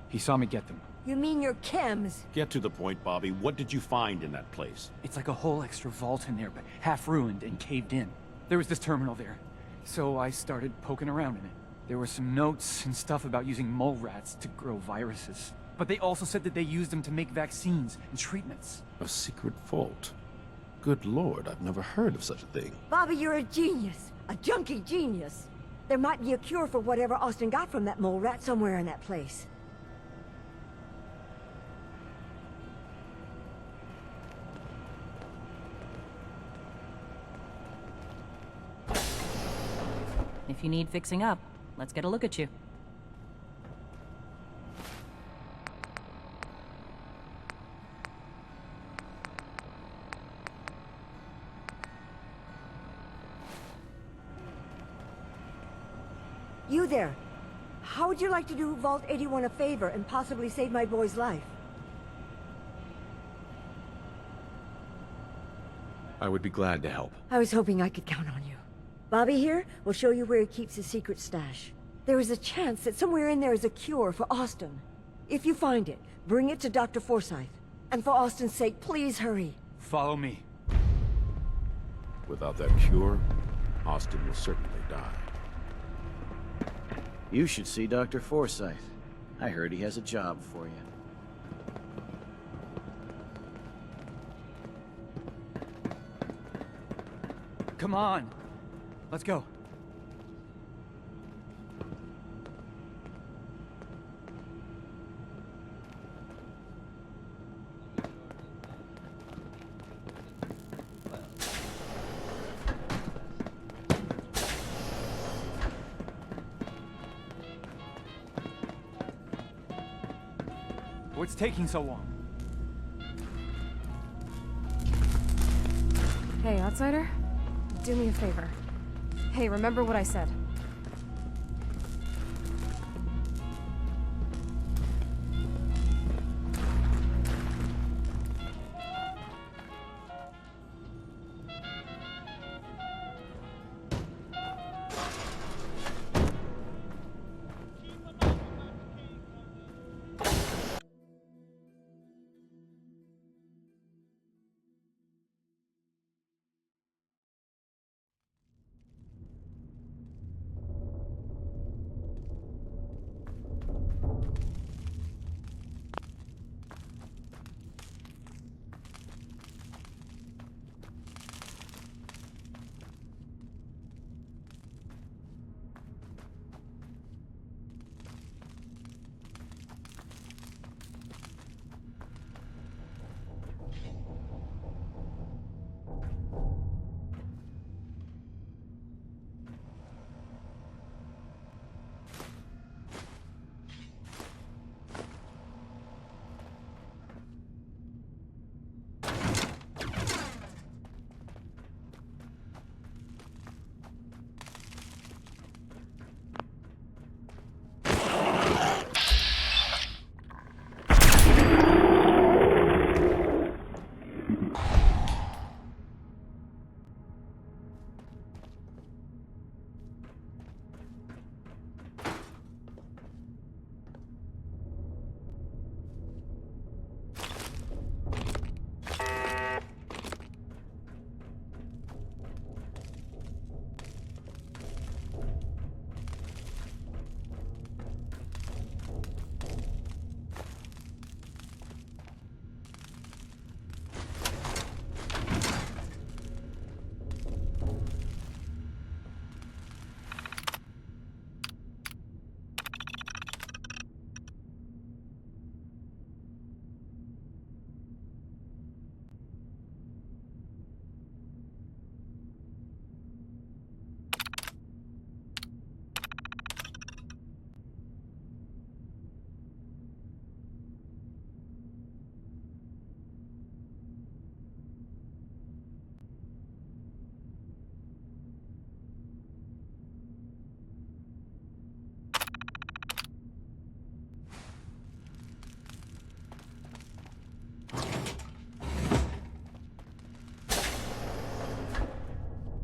[SPEAKER 17] He saw me get them.
[SPEAKER 15] You mean your chems?
[SPEAKER 18] Get to the point, Bobby. What did you find in that place?
[SPEAKER 17] It's like a whole extra vault in there, but half ruined and caved in. There was this terminal there, so I started poking around in it. There were some notes and stuff about using mole rats to grow viruses. But they also said that they used them to make vaccines and treatments.
[SPEAKER 18] A secret vault? Good Lord, I've never heard of such a thing.
[SPEAKER 15] Bobby, you're a genius. A junkie genius. There might be a cure for whatever Austin got from that mole rat somewhere in that place.
[SPEAKER 19] If you need fixing up, let's get a look at you.
[SPEAKER 15] You there. How would you like to do Vault 81 a favor and possibly save my boy's life?
[SPEAKER 3] I would be glad to help.
[SPEAKER 15] I was hoping I could count on you. Bobby here will show you where he keeps his secret stash. There is a chance that somewhere in there is a cure for Austin. If you find it, bring it to Dr. Forsyth. And for Austin's sake, please hurry.
[SPEAKER 17] Follow me.
[SPEAKER 18] Without that cure, Austin will certainly die.
[SPEAKER 12] You should see Dr. Forsyth. I heard he has a job for you.
[SPEAKER 17] Come on. Let's go. What's taking so long?
[SPEAKER 16] Hey, outsider. Do me a favor. Hey, remember what I said.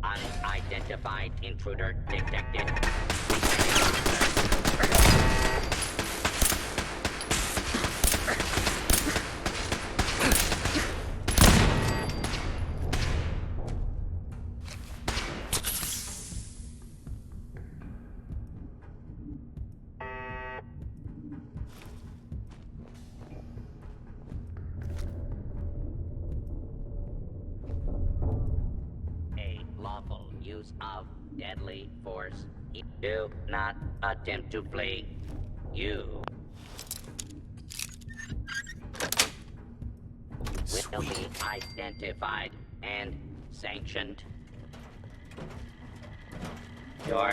[SPEAKER 23] Unidentified intruder detected. Use of deadly force. Do not attempt to flee. You will be identified and sanctioned. Your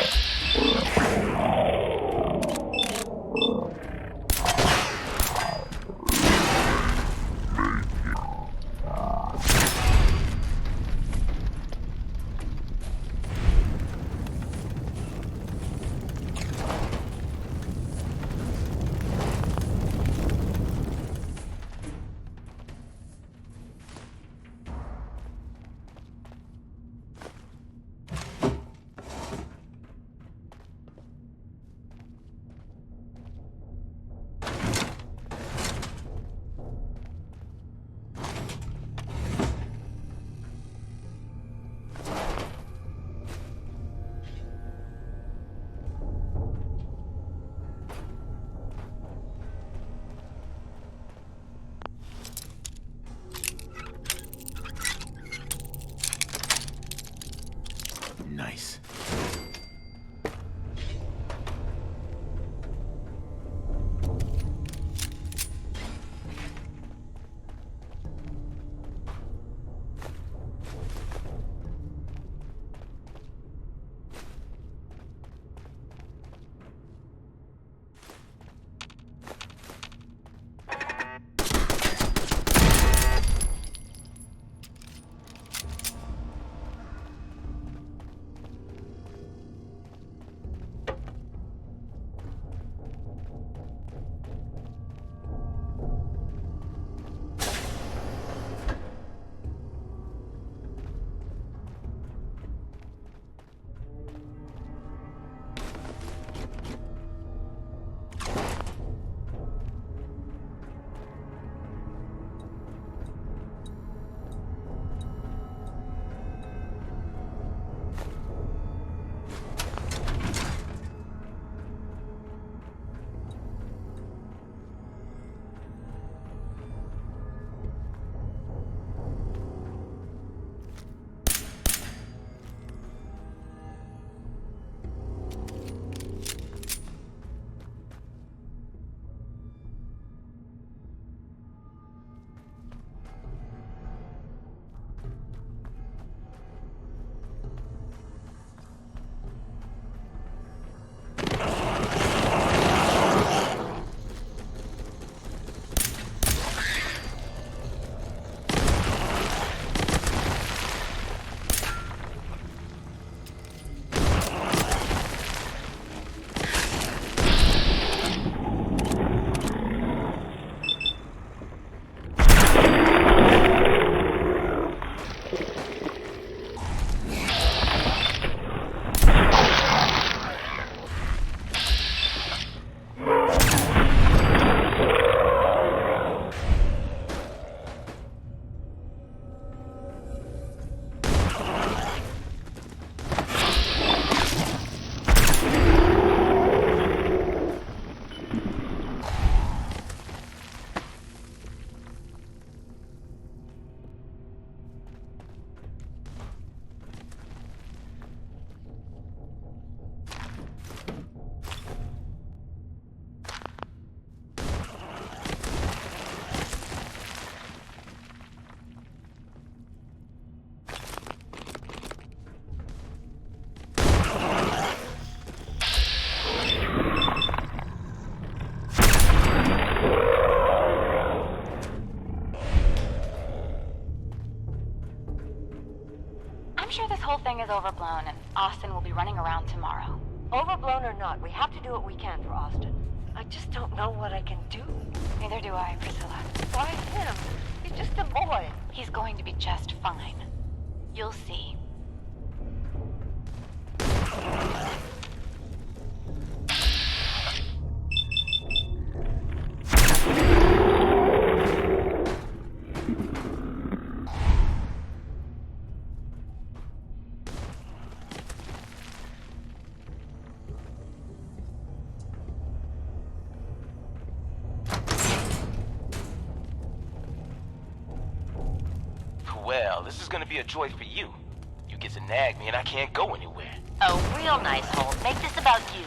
[SPEAKER 1] is overblown, and Austin will be running around tomorrow.
[SPEAKER 15] Overblown or not, we have to do what we can for Austin. I just don't know what I can do.
[SPEAKER 1] Neither do I, Priscilla.
[SPEAKER 15] Why him? He's just a boy.
[SPEAKER 1] He's going to be just fine. You'll see.
[SPEAKER 8] Well, this is gonna be a joy for you. You get to nag me and I can't go anywhere.
[SPEAKER 9] Oh, real nice, Holt. Make this about you.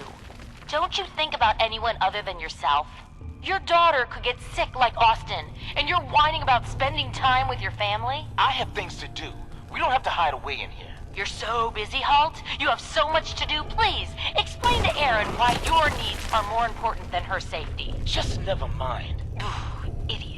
[SPEAKER 9] Don't you think about anyone other than yourself? Your daughter could get sick like Austin, and you're whining about spending time with your family?
[SPEAKER 8] I have things to do. We don't have to hide away in here.
[SPEAKER 9] You're so busy, Holt. You have so much to do. Please, explain to Erin why your needs are more important than her safety.
[SPEAKER 8] Just never mind.
[SPEAKER 9] Idiot.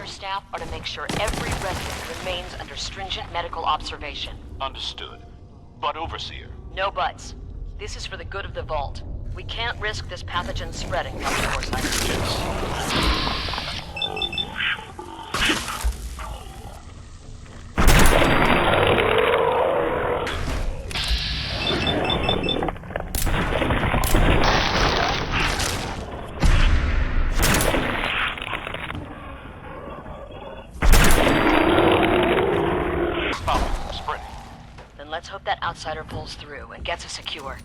[SPEAKER 9] Staff are to make sure every resident remains under stringent medical observation.
[SPEAKER 18] Understood. But Overseer.
[SPEAKER 9] No buts. This is for the good of the Vault. We can't risk this pathogen spreading, Dr. Forsyth. Let's hope that outsider pulls through and gets us secure.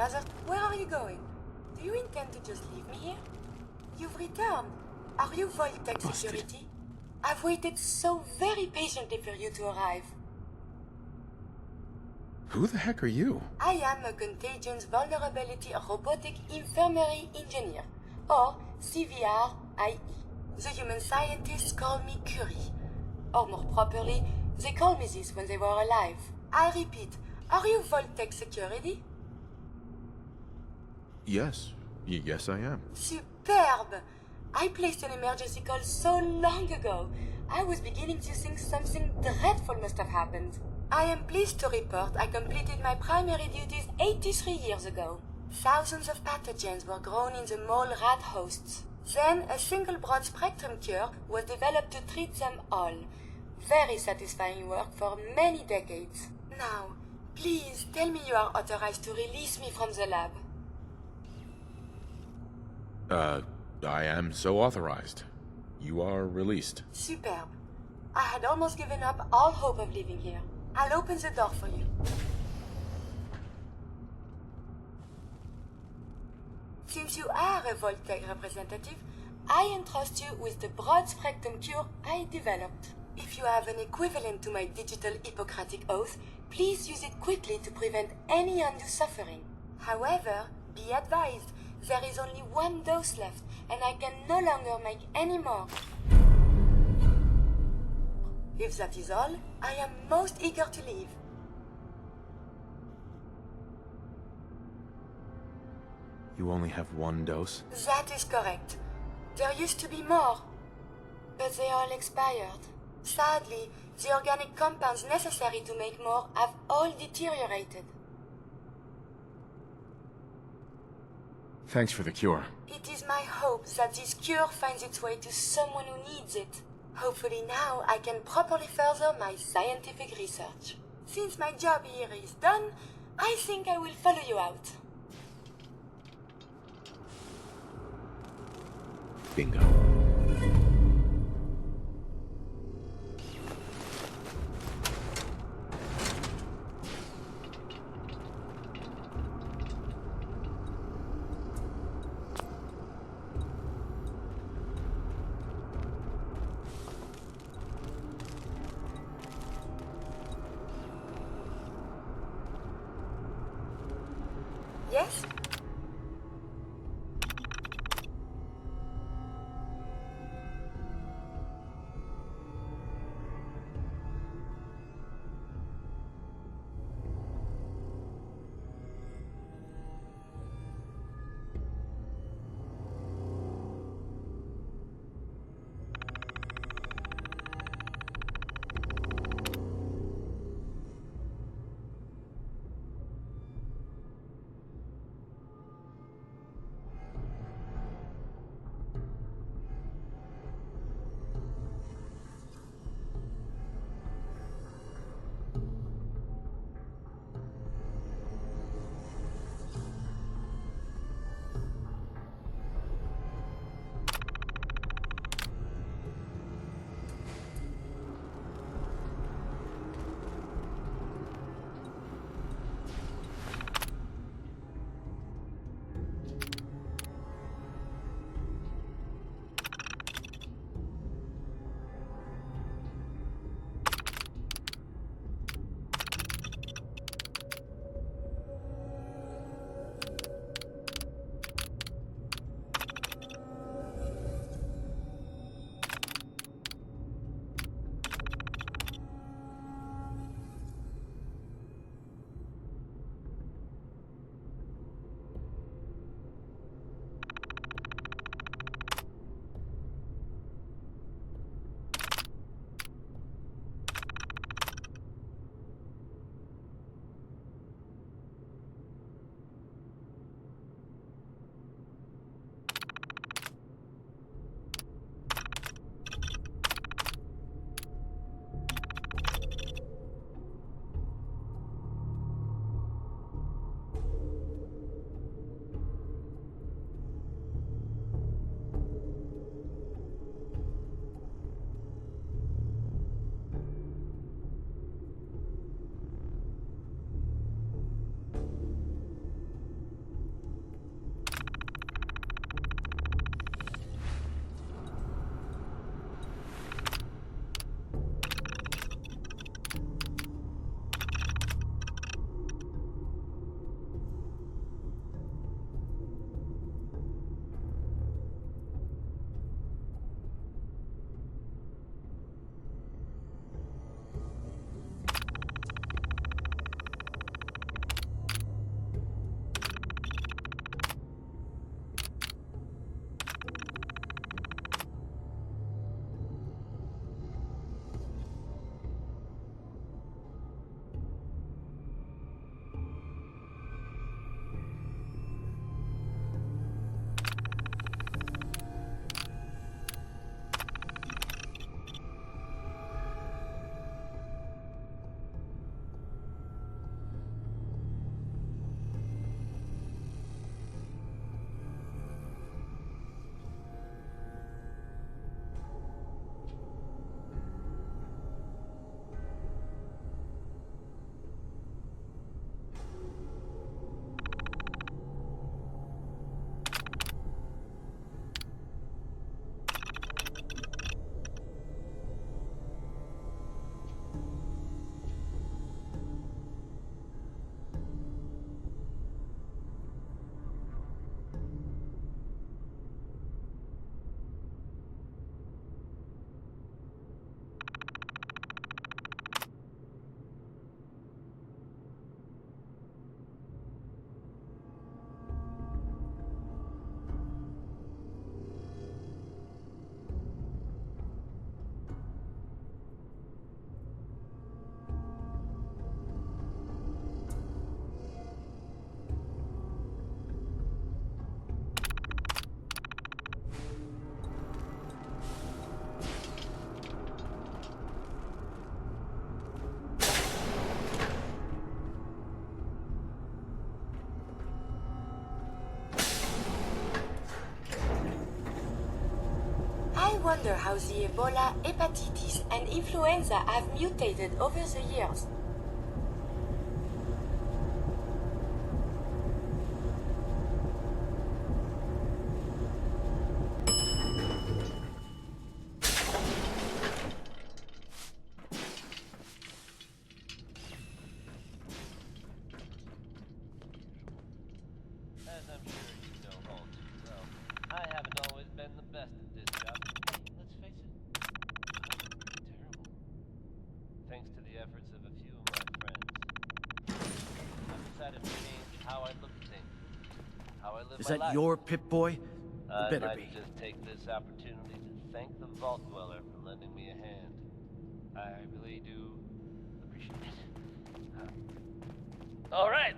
[SPEAKER 13] another... Where are you going? Do you intend to just leave me here? You've returned. Are you Vault-Tec security? I've waited so very patiently for you to arrive.
[SPEAKER 3] Who the heck are you?
[SPEAKER 13] I am a Contagions Vulnerability Robotic Infirmary Engineer, or CVR-IE. The human scientists call me Curie. Or more properly, they called me this when they were alive. I repeat, are you Vault-Tec security?
[SPEAKER 3] Yes. Yes, I am.
[SPEAKER 13] Superb! I placed an emergency call so long ago. I was beginning to think something dreadful must have happened. I am pleased to report I completed my primary duties 83 years ago. Thousands of pathogens were grown in the mole rat hosts. Then a single broad-spectrum cure was developed to treat them all. Very satisfying work for many decades. Now, please tell me you are authorized to release me from the lab.
[SPEAKER 3] I am so authorized. You are released.
[SPEAKER 13] Superb. I had almost given up all hope of leaving here. I'll open the door for you. Since you are a Vault-Tec representative, I entrust you with the broad-spectrum cure I developed. If you have an equivalent to my digital Hippocratic oath, please use it quickly to prevent any undue suffering. However, be advised, there is only one dose left, and I can no longer make any more. If that is all, I am most eager to leave.
[SPEAKER 3] You only have one dose?
[SPEAKER 13] That is correct. There used to be more, but they all expired. Sadly, the organic compounds necessary to make more have all deteriorated.
[SPEAKER 3] Thanks for the cure.
[SPEAKER 13] It is my hope that this cure finds its way to someone who needs it. Hopefully now I can properly further my scientific research. Since my job here is done, I think I will follow you out.
[SPEAKER 3] Bingo.
[SPEAKER 13] Yes? wonder how the Ebola, hepatitis, and influenza have mutated over the years.
[SPEAKER 4] As I'm sure you know all too well, I haven't always been the best at this job. Let's face it, terrible. Thanks to the efforts of a few of my friends, I've decided to change how I look at things, how I live
[SPEAKER 12] Is
[SPEAKER 4] my
[SPEAKER 12] that
[SPEAKER 4] life.
[SPEAKER 12] your Pip-Boy?
[SPEAKER 4] I'd
[SPEAKER 12] Better
[SPEAKER 4] like
[SPEAKER 12] be.
[SPEAKER 4] to just take this opportunity to thank the Vault Dweller for lending me a hand. I really do appreciate it. All right.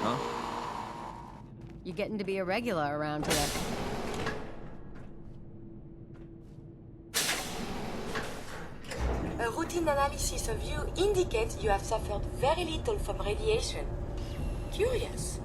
[SPEAKER 12] Huh?
[SPEAKER 5] You're getting to be a regular around here.
[SPEAKER 13] A routine analysis of you indicates you have suffered very little from radiation. Curious.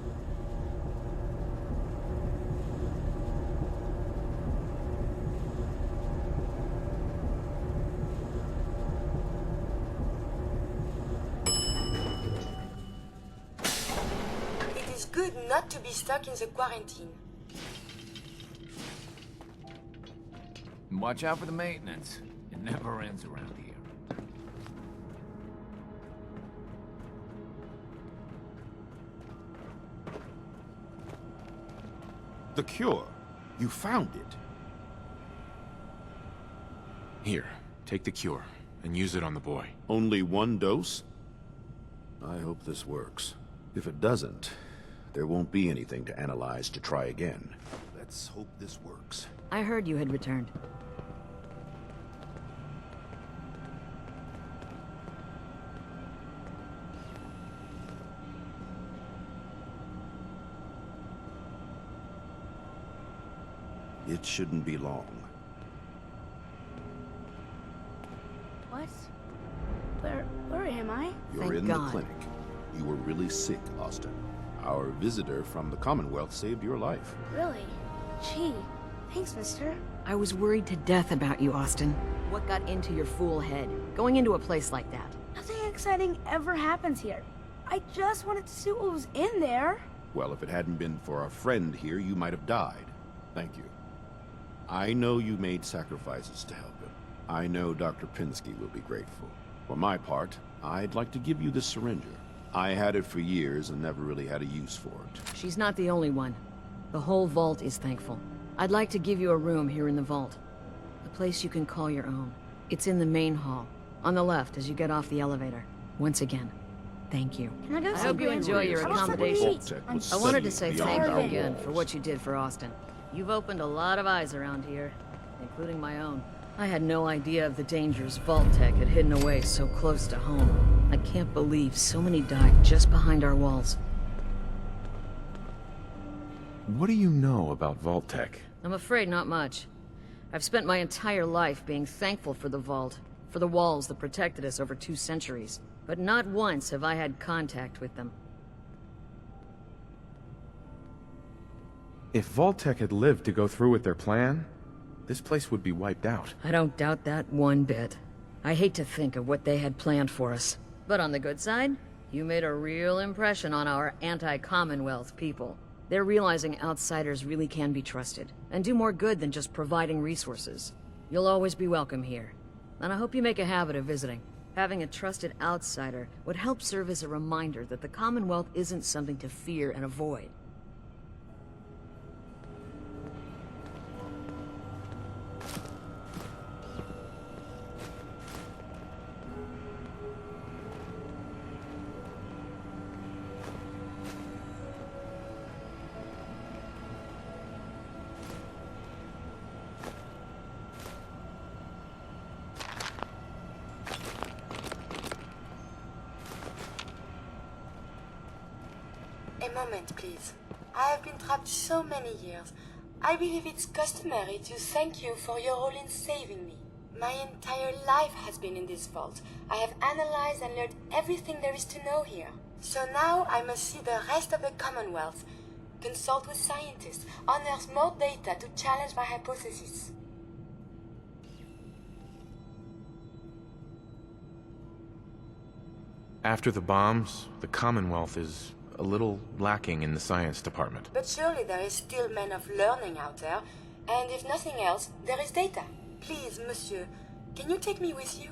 [SPEAKER 13] It is good not to be stuck in the quarantine.
[SPEAKER 2] Watch out for the maintenance. It never ends around here.
[SPEAKER 18] The cure. You found it.
[SPEAKER 3] Here, take the cure, and use it on the boy.
[SPEAKER 18] Only one dose? I hope this works. If it doesn't, there won't be anything to analyze to try again. Let's hope this works.
[SPEAKER 5] I heard you had returned.
[SPEAKER 18] It shouldn't be long.
[SPEAKER 6] What? Where am I?
[SPEAKER 18] You're in the clinic. You were really sick, Austin. Our visitor from the Commonwealth saved your life.
[SPEAKER 6] Really? Gee, thanks, mister.
[SPEAKER 5] I was worried to death about you, Austin. What got into your fool head? Going into a place like that?
[SPEAKER 6] Nothing exciting ever happens here. I just wanted to see what was in there.
[SPEAKER 18] Well, if it hadn't been for our friend here, you might have died. Thank you. I know you made sacrifices to help him. I know Dr. Pinsky will be grateful. For my part, I'd like to give you this syringer. I had it for years and never really had a use for it.
[SPEAKER 5] She's not the only one. The whole vault is thankful. I'd like to give you a room here in the vault. A place you can call your own. It's in the main hall. On the left as you get off the elevator. Once again, thank you.
[SPEAKER 6] Can I go
[SPEAKER 5] I hope you enjoy your accommodations. I wanted to say thank you again for what you did for Austin. You've opened a lot of eyes around here, including my own. I had no idea of the dangers Vault-Tec had hidden away so close to home. I can't believe so many died just behind our walls.
[SPEAKER 3] What do you know about Vault-Tec?
[SPEAKER 5] I'm afraid not much. I've spent my entire life being thankful for the Vault, for the walls that protected us over 2 centuries. But not once have I had contact with them.
[SPEAKER 3] If Vault-Tec had lived to go through with their plan, this place would be wiped out.
[SPEAKER 5] I don't doubt that one bit. I hate to think of what they had planned for us. But on the good side, you made a real impression on our anti-Commonwealth people. They're realizing outsiders really can be trusted, and do more good than just providing resources. You'll always be welcome here, and I hope you make a habit of visiting. Having a trusted outsider would help serve as a reminder that the Commonwealth isn't something to fear and avoid.
[SPEAKER 13] A moment, please. I have been trapped so many years. I believe it's customary to thank you for your role in saving me. My entire life has been in this vault. I have analyzed and learned everything there is to know here. So now I must see the rest of the Commonwealth. consult with scientists, unearth more data to challenge my hypothesis.
[SPEAKER 3] After the bombs, the Commonwealth is a little lacking in the science department.
[SPEAKER 13] But surely there is still men of learning out there, and if nothing else, there is data. Please, monsieur, can you take me with you?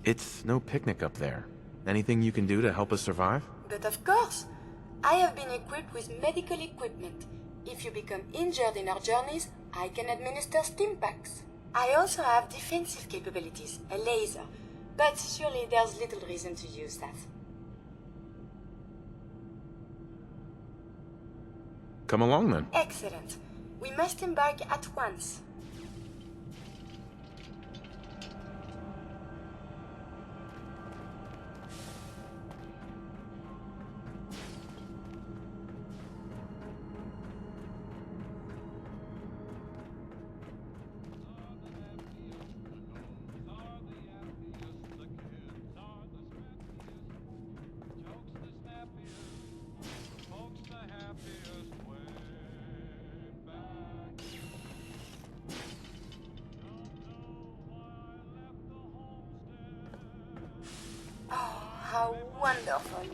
[SPEAKER 3] It's no picnic up there. Anything you can do to help us survive?
[SPEAKER 13] But of course! I have been equipped with medical equipment. If you become injured in our journeys, I can administer stim packs. I also have defensive capabilities, a laser. But surely there's little reason to use that.
[SPEAKER 3] Come along then.
[SPEAKER 13] Excellent. We must embark at once. How wonderful.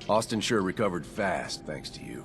[SPEAKER 21] Austin sure recovered fast, thanks to you.